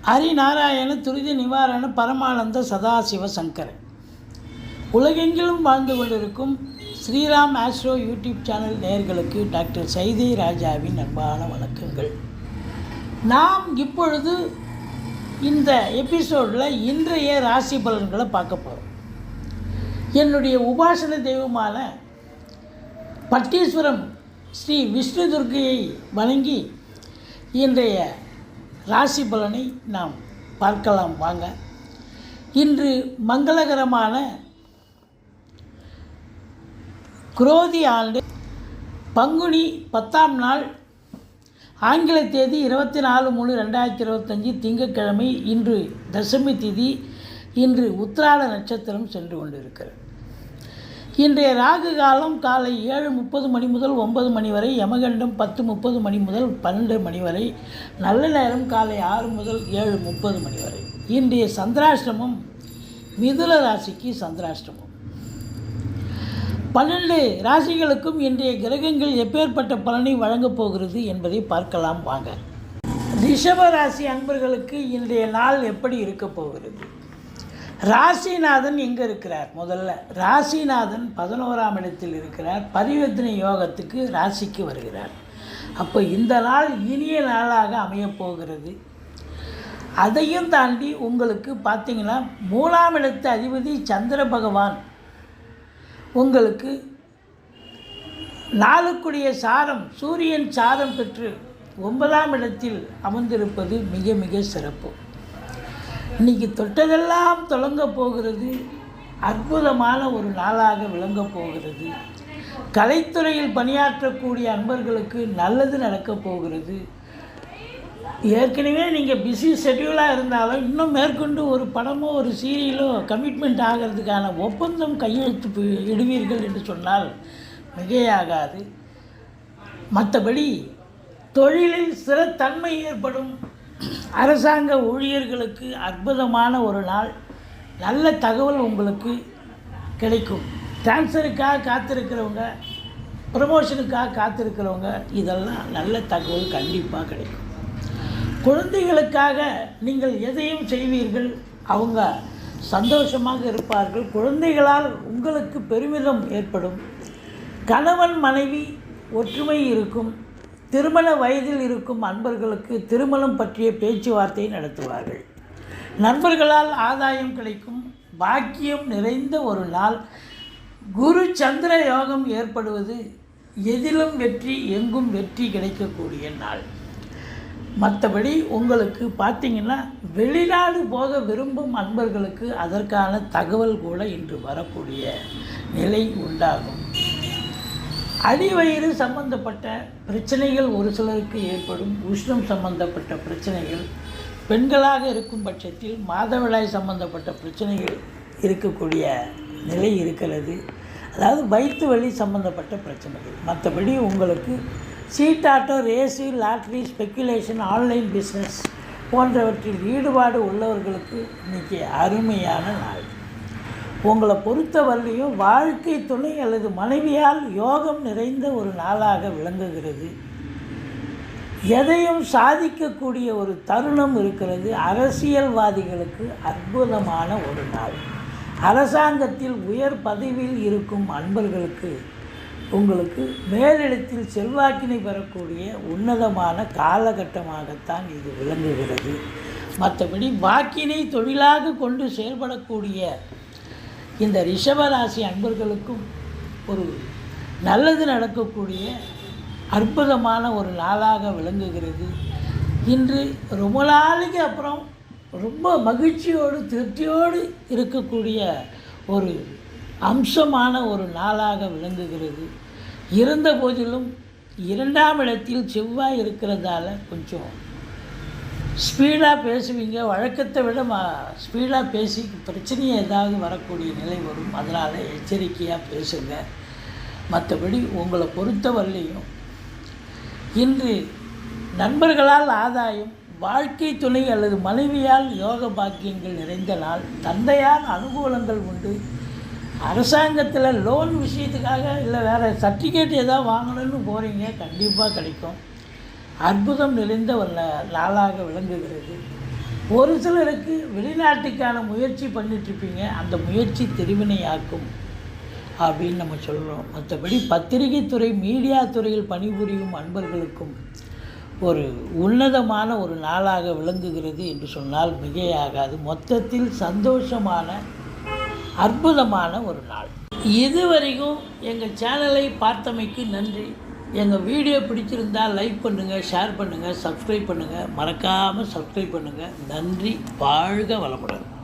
ஹரிநாராயண துரித நிவாரண பரமானந்த சதாசிவ சங்கரன். உலகெங்கிலும் வாழ்ந்து கொண்டிருக்கும் ஸ்ரீராம் ஆஸ்ட்ரோ யூடியூப் சேனல் நேயர்களுக்கு டாக்டர் சைதை ராஜாவின் அன்பான வணக்கங்கள். நாம் இப்பொழுது இந்த எபிசோடில் இன்றைய ராசி பலன்களை பார்க்க போகிறோம். என்னுடைய உபாசன தெய்வமான பட்டீஸ்வரம் ஸ்ரீ விஷ்ணு துர்க்கையை வணங்கி இன்றைய ராசி பலனை நாம் பார்க்கலாம் வாங்க. இன்று மங்களகரமான குரோதி ஆண்டு பங்குனி 10ஆம் நாள், ஆங்கில தேதி 24/3/2025 திங்கட்கிழமை. இன்று தசமி திதி. இன்று உத்திராட நட்சத்திரம் சென்று கொண்டிருக்கிறது. இன்றைய ராகு காலம் காலை 7:30 மணி முதல் 9 மணி வரை, யமகண்டம் 10:30 மணி முதல் 12 மணி வரை, நல்ல நேரம் காலை 6 முதல் 7:30 மணி வரை. இன்றைய சந்திராஷ்டமம் மிதுன ராசிக்கு சந்திராஷ்டமம். 12 ராசிகளுக்கும் இன்றைய கிரகங்கள் எப்பேற்பட்ட பலனை வழங்கப் போகிறது என்பதை பார்க்கலாம் வாங்க. ரிஷப ராசி அன்பர்களுக்கு இன்றைய நாள் எப்படி இருக்க போகிறது? ராசிநாதன் எங்கே இருக்கிறார்? முதல்ல ராசிநாதன் 11ஆம் இடத்தில் இருக்கிறார். பரிவர்த்தனை யோகத்துக்கு ராசிக்கு வருகிறார். அப்போ இந்த நாள் இனிய நாளாக அமையப்போகிறது. அதையும் தாண்டி உங்களுக்கு பார்த்திங்கன்னா 3ஆம் இடத்து அதிபதி சந்திர பகவான் உங்களுக்கு நாளுக்குடைய சாரம் சூரியன் சாரம் பெற்று 9ஆம் இடத்தில் அமர்ந்திருப்பது மிக மிக சிறப்பு. இன்றைக்கி தொட்டதெல்லாம் தொடங்க போகிறது. அற்புதமான ஒரு நாளாக விளங்கப் போகிறது. கலைத்துறையில் பணியாற்றக்கூடிய அன்பர்களுக்கு நல்லது நடக்கப் போகிறது. ஏற்கனவே நீங்கள் பிஸி ஷெட்யூலாக இருந்தாலும் இன்னும் மேற்கொண்டு ஒரு படமோ ஒரு சீரியலோ கமிட்மெண்ட் ஆகிறதுக்கான ஒப்பந்தம் கையெழுத்து இடுவீர்கள் என்று சொன்னால் மிகையாகாது. மற்றபடி தொழிலில் ஸ்திரத்தன்மை ஏற்படும். அரசாங்க ஊழியர்களுக்கு அற்புதமான ஒரு நாள். நல்ல தகவல் உங்களுக்கு கிடைக்கும். டிரான்ஸ்ஃபருக்காக காத்திருக்கிறவங்க, ப்ரமோஷனுக்காக காத்திருக்கிறவங்க, இதெல்லாம் நல்ல தகவல் கண்டிப்பாக கிடைக்கும். குழந்தைகளுக்காக நீங்கள் எதையும் செய்வீர்கள். அவங்க சந்தோஷமாக இருப்பார்கள். குழந்தைகளால் உங்களுக்கு பெருமிதம் ஏற்படும். கணவன் மனைவி ஒற்றுமை இருக்கும். திருமண வயதில் இருக்கும் அன்பர்களுக்கு திருமணம் பற்றிய பேச்சுவார்த்தை நடத்துவார்கள். நண்பர்களால் ஆதாயம் கிடைக்கும். பாக்கியம் நிறைந்த ஒரு நாள். குரு சந்திர யோகம் ஏற்படுவது எதிலும் வெற்றி, எங்கும் வெற்றி கிடைக்கக்கூடிய நாள். மற்றபடி உங்களுக்கு பார்த்திங்கன்னா வெளிநாடு போக விரும்பும் அன்பர்களுக்கு அதற்கான தகவல் கூட இன்று வரக்கூடிய நிலை உண்டாகும். அடிவயிறு சம்பந்தப்பட்ட பிரச்சனைகள் ஒரு சிலருக்கு ஏற்படும். உஷ்ணம் சம்பந்தப்பட்ட பிரச்சனைகள், பெண்களாக இருக்கும் பட்சத்தில் மாதவிடாய் சம்பந்தப்பட்ட பிரச்சனைகள் இருக்கக்கூடிய நிலை இருக்கிறது. அதாவது வயிற்று வலி சம்பந்தப்பட்ட பிரச்சனைகள். மற்றபடி உங்களுக்கு சீட்டாட்டோ, race, lottery, speculation, online business போன்றவற்றில் ஈடுபாடு உள்ளவர்களுக்கு இன்றைக்கி அருமையான நாள். உங்களை பொறுத்தவரையிலையும் வாழ்க்கை துணை அல்லது மனைவியால் யோகம் நிறைந்த ஒரு நாளாக விளங்குகிறது. எதையும் சாதிக்கக்கூடிய ஒரு தருணம் இருக்கிறது. அரசியல்வாதிகளுக்கு அற்புதமான ஒரு நாள். அரசாங்கத்தில் உயர் பதவியில் இருக்கும் அன்பர்களுக்கு உங்களுக்கு மேலிடத்தில் செல்வாக்கினை பெறக்கூடிய உன்னதமான காலகட்டமாகத்தான் இது விளங்குகிறது. மற்றபடி வாக்கினை தொழிலாக கொண்டு செயல்படக்கூடிய இந்த ரிஷபராசி அன்பர்களுக்கும் ஒரு நல்லது நடக்கக்கூடிய அற்புதமான ஒரு நாளாக விளங்குகிறது. இன்று ரொம்ப நாளைக்கு அப்புறம் ரொம்ப மகிழ்ச்சியோடு திருப்தியோடு இருக்கக்கூடிய ஒரு அம்சமான ஒரு நாளாக விளங்குகிறது. இருந்த போதிலும் 2ஆம் இடத்தில் செவ்வாய் இருக்கிறதால கொஞ்சம் ஸ்பீடாக பேசுவீங்க. வழக்கத்தை விட ஸ்பீடாக பேசி பிரச்சனையை ஏதாவது வரக்கூடிய நிலை வரும். அதனால் எச்சரிக்கையாக பேசுங்க. மற்றபடி உங்களை பொறுத்தவரையிலையும் இன்று நண்பர்களால் ஆதாயம், வாழ்க்கை துணை அல்லது மனைவியால் யோக பாக்கியங்கள் நிறைந்த நாள். தந்தையால் அனுகூலங்கள் உண்டு. அரசாங்கத்தில் லோன் விஷயத்துக்காக இல்லை வேறு சர்டிஃபிகேட் ஏதாவது வாங்கணும்னு போகிறீங்க, கண்டிப்பாக கிடைக்கும். அற்புதம் நிறைந்த ஒரு நாளாக விளங்குகிறது. ஒரு சிலருக்கு வெளிநாட்டுக்கான முயற்சி பண்ணிகிட்ருப்பீங்க, அந்த முயற்சி திருவினையாக்கும் அப்படின்னு நம்ம சொல்கிறோம். மற்றபடி பத்திரிகை துறை, மீடியா துறையில் பணிபுரியும் அன்பர்களுக்கும் ஒரு உன்னதமான ஒரு நாளாக விளங்குகிறது என்று சொன்னால் மிகையாகாது. மொத்தத்தில் சந்தோஷமான அற்புதமான ஒரு நாள். இதுவரைக்கும் எங்கள் சேனலை பார்த்தமைக்கு நன்றி. எங்கள் வீடியோ பிடிச்சிருந்தால் லைக் பண்ணுங்கள், ஷேர் பண்ணுங்கள், சப்ஸ்கிரைப் பண்ணுங்கள். மறக்காமல் சப்ஸ்கிரைப் பண்ணுங்கள். நன்றி. வாழ்க வளமுடன்.